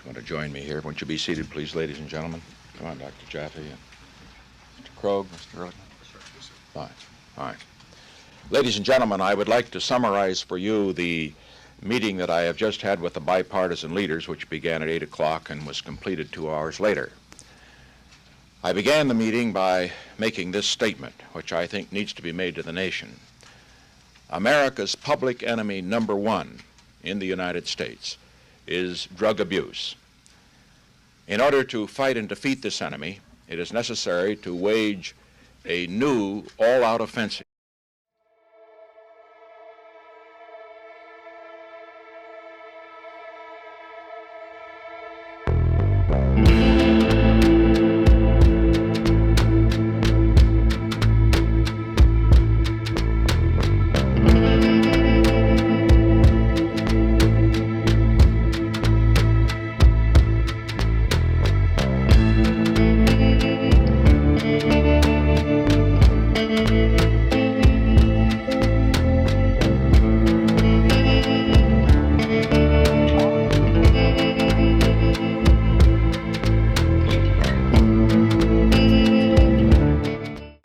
Want to join me here? Won't you be seated, please, ladies and gentlemen? Come on, Dr. Jaffe and Mr. Krogh, Mr. Ehrlichman. Fine. All right. Ladies and gentlemen, I would like to summarize for you the meeting that I have just had with the bipartisan leaders, which began at 8 o'clock and was completed 2 hours later. I began the meeting by making this statement, which I think needs to be made to the nation. America's public enemy number one in the United States is drug abuse. In order to fight and defeat this enemy, it is necessary to wage a new all-out offensive.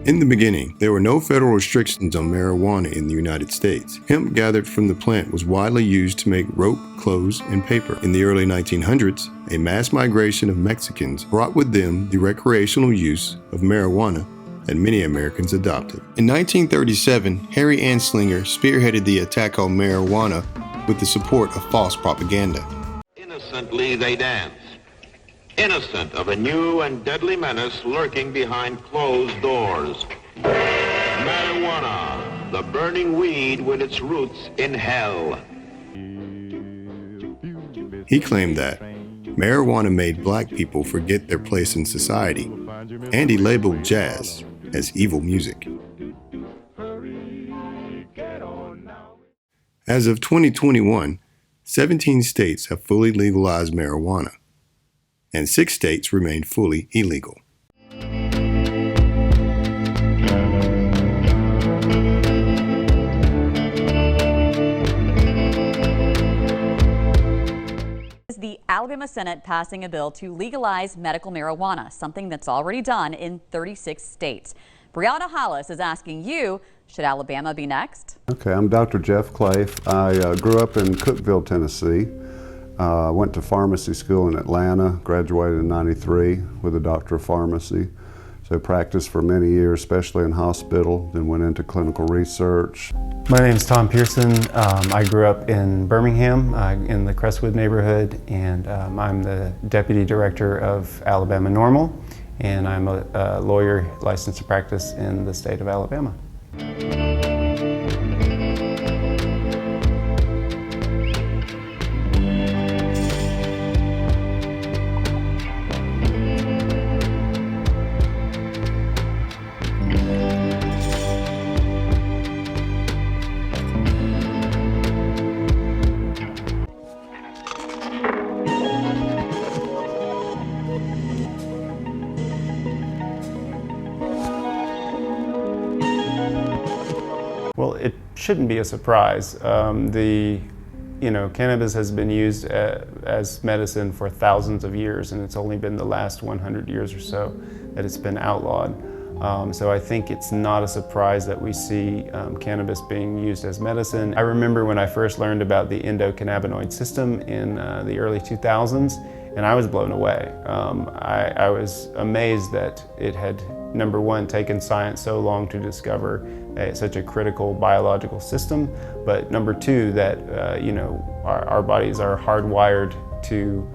In the beginning, there were no federal restrictions on marijuana in the United States. Hemp gathered from the plant was widely used to make rope, clothes, and paper. In the early 1900s, a mass migration of Mexicans brought with them the recreational use of marijuana that many Americans adopted. In 1937, Harry Anslinger spearheaded the attack on marijuana with the support of false propaganda. Innocently they dance, innocent of a new and deadly menace lurking behind closed doors. Marijuana, the burning weed with its roots in hell. He claimed that marijuana made black people forget their place in society, and he labeled jazz as evil music. As of 2021, 17 states have fully legalized marijuana, and 6 states remain fully illegal. The Alabama Senate passing a bill to legalize medical marijuana, something that's already done in 36 states. Brianna Hollis is asking you, should Alabama be next? Okay, I'm Dr. Jeff Clafe. I grew up in Cookeville, Tennessee. Went to pharmacy school in Atlanta, graduated in '93 with a doctor of pharmacy. So practiced for many years, especially in hospital, then went into clinical research. My name is Tom Pearson. I grew up in Birmingham in the Crestwood neighborhood, and I'm the Deputy Director of Alabama Normal, and I'm a lawyer licensed to practice in the state of Alabama. Well, it shouldn't be a surprise. Cannabis has been used as medicine for thousands of years, and it's only been the last 100 years or so that it's been outlawed. So I think it's not a surprise that we see cannabis being used as medicine. I remember when I first learned about the endocannabinoid system in the early 2000s, and I was blown away. I was amazed that it had, number one, taken science so long to discover such a critical biological system, but number two, that our bodies are hardwired to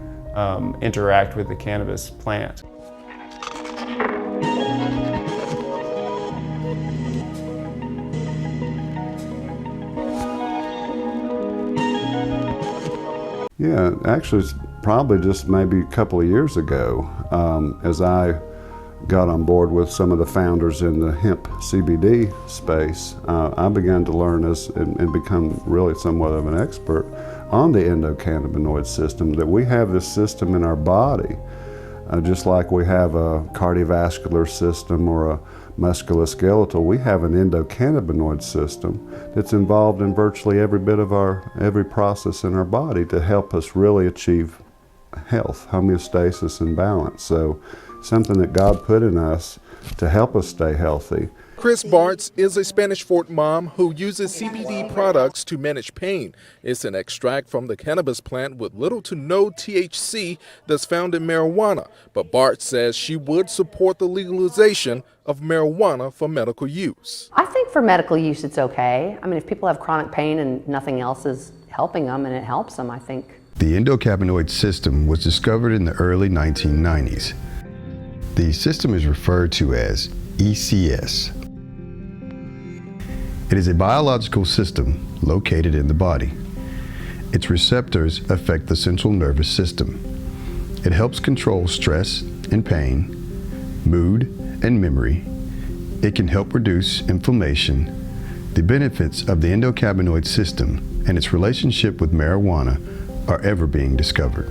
interact with the cannabis plant. Yeah, actually it's probably just maybe a couple of years ago, as I got on board with some of the founders in the hemp CBD space, I began to learn and become really somewhat of an expert on the endocannabinoid system, that we have this system in our body, just like we have a cardiovascular system or a musculoskeletal, we have an endocannabinoid system that's involved in virtually every bit of every process in our body to help us really achieve health, homeostasis, and balance. So something that God put in us to help us stay healthy. Chris Bartz is a Spanish Fort mom who uses CBD products to manage pain. It's an extract from the cannabis plant with little to no THC that's found in marijuana. But Bartz says she would support the legalization of marijuana for medical use. I think for medical use it's okay. I mean, if people have chronic pain and nothing else is helping them and it helps them, I think. The endocannabinoid system was discovered in the early 1990s. The system is referred to as ECS. It is a biological system located in the body. Its receptors affect the central nervous system. It helps control stress and pain, mood and memory. It can help reduce inflammation. The benefits of the endocannabinoid system and its relationship with marijuana are ever being discovered.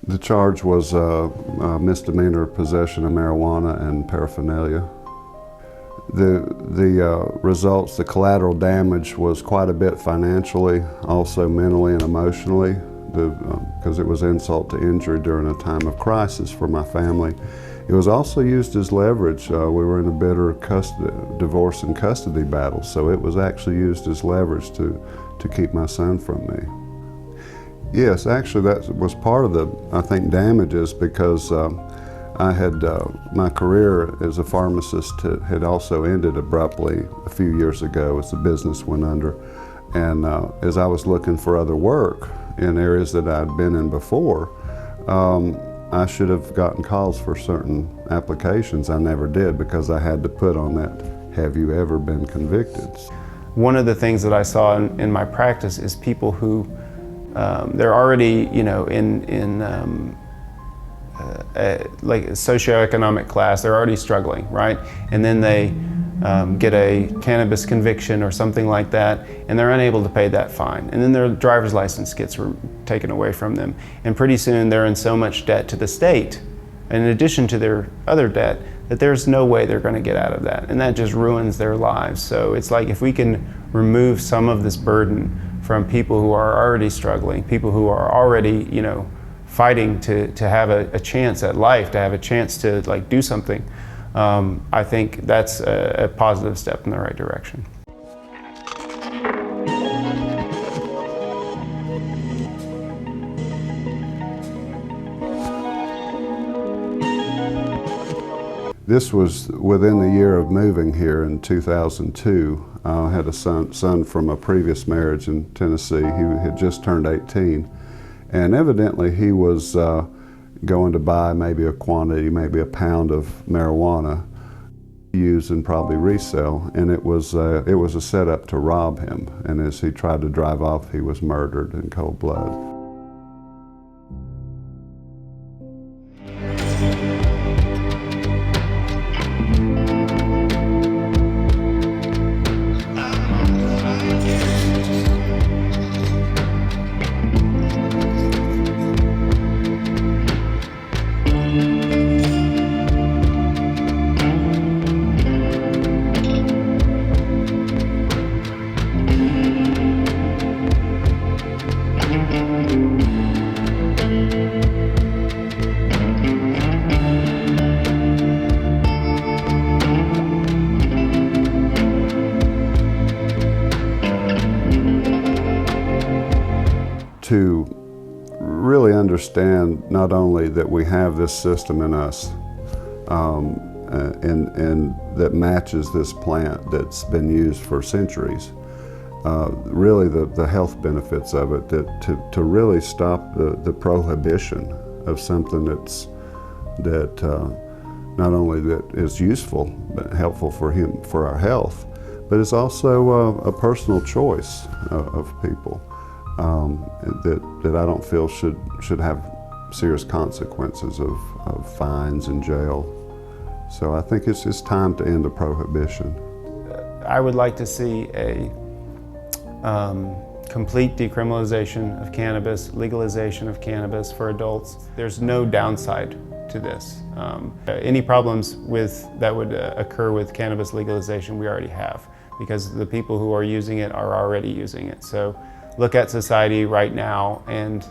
The charge was misdemeanor possession of marijuana and paraphernalia. The results, the collateral damage was quite a bit financially, also mentally and emotionally, because it was insult to injury during a time of crisis for my family. It was also used as leverage. We were in a bitter divorce and custody battle, so it was actually used as leverage to keep my son from me. Yes, actually that was part of the, I think, damages, because I had, my career as a pharmacist had also ended abruptly a few years ago as the business went under. And as I was looking for other work in areas that I'd been in before, I should have gotten calls for certain applications. I never did, because I had to put on that, have you ever been convicted? One of the things that I saw in my practice is people who they're already, you know, in like a socioeconomic class, they're already struggling, right? And then they get a cannabis conviction or something like that, and they're unable to pay that fine. And then their driver's license gets taken away from them. And pretty soon they're in so much debt to the state, in addition to their other debt, that there's no way they're going to get out of that. And that just ruins their lives. So it's like, if we can remove some of this burden from people who are already struggling, people who are already, you know, fighting to have a chance at life, to have a chance to like do something, I think that's a positive step in the right direction. This was within the year of moving here in 2002. I had a son from a previous marriage in Tennessee. He had just turned 18, and evidently he was going to buy maybe a quantity, maybe a pound of marijuana, use and probably resell, and it was a setup to rob him. And as he tried to drive off, he was murdered in cold blood. To really understand not only that we have this system in us and that matches this plant that's been used for centuries, really the health benefits of it, that to really stop the prohibition of something that not only that is useful but helpful for our health, but it's also a personal choice of people that I don't feel should have serious consequences of fines and jail. So I think it's time to end the prohibition. I would like to see a complete decriminalization of cannabis, legalization of cannabis for adults. There's no downside to this. Any problems that would occur with cannabis legalization we already have, because the people who are using it are already using it. So look at society right now, and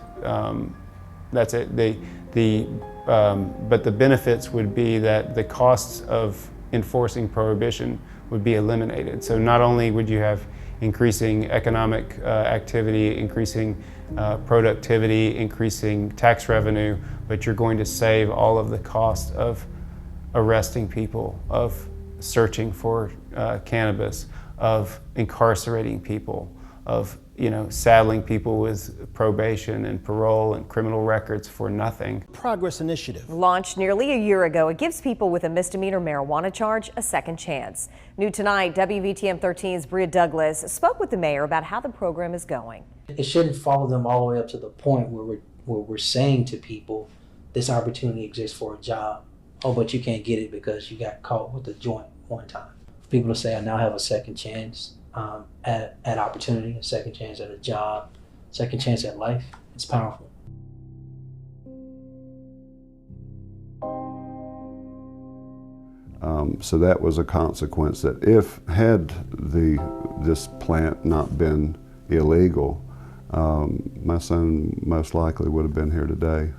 that's it. But the benefits would be that the costs of enforcing prohibition would be eliminated. So not only would you have increasing economic activity, increasing productivity, increasing tax revenue, but you're going to save all of the cost of arresting people, of searching for cannabis, of incarcerating people, of saddling people with probation and parole and criminal records for nothing. Progress Initiative. Launched nearly a year ago, it gives people with a misdemeanor marijuana charge a second chance. New tonight, WVTM 13's Bria Douglas spoke with the mayor about how the program is going. It shouldn't follow them all the way up to the point where we're saying to people, this opportunity exists for a job. Oh, but you can't get it because you got caught with a joint one time. For people to say, I now have a second chance at opportunity, a second chance at a job, second chance at life, it's powerful. So that was a consequence that had this plant not been illegal, my son most likely would have been here today.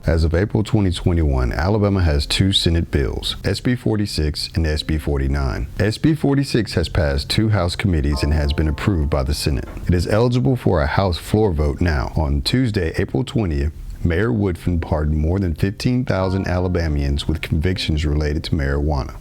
As of April 2021, Alabama has two Senate bills, SB 46 and SB 49. SB 46 has passed two House committees and has been approved by the Senate. It is eligible for a House floor vote now. On Tuesday, April 20th, Mayor Woodfin pardoned more than 15,000 Alabamians with convictions related to marijuana.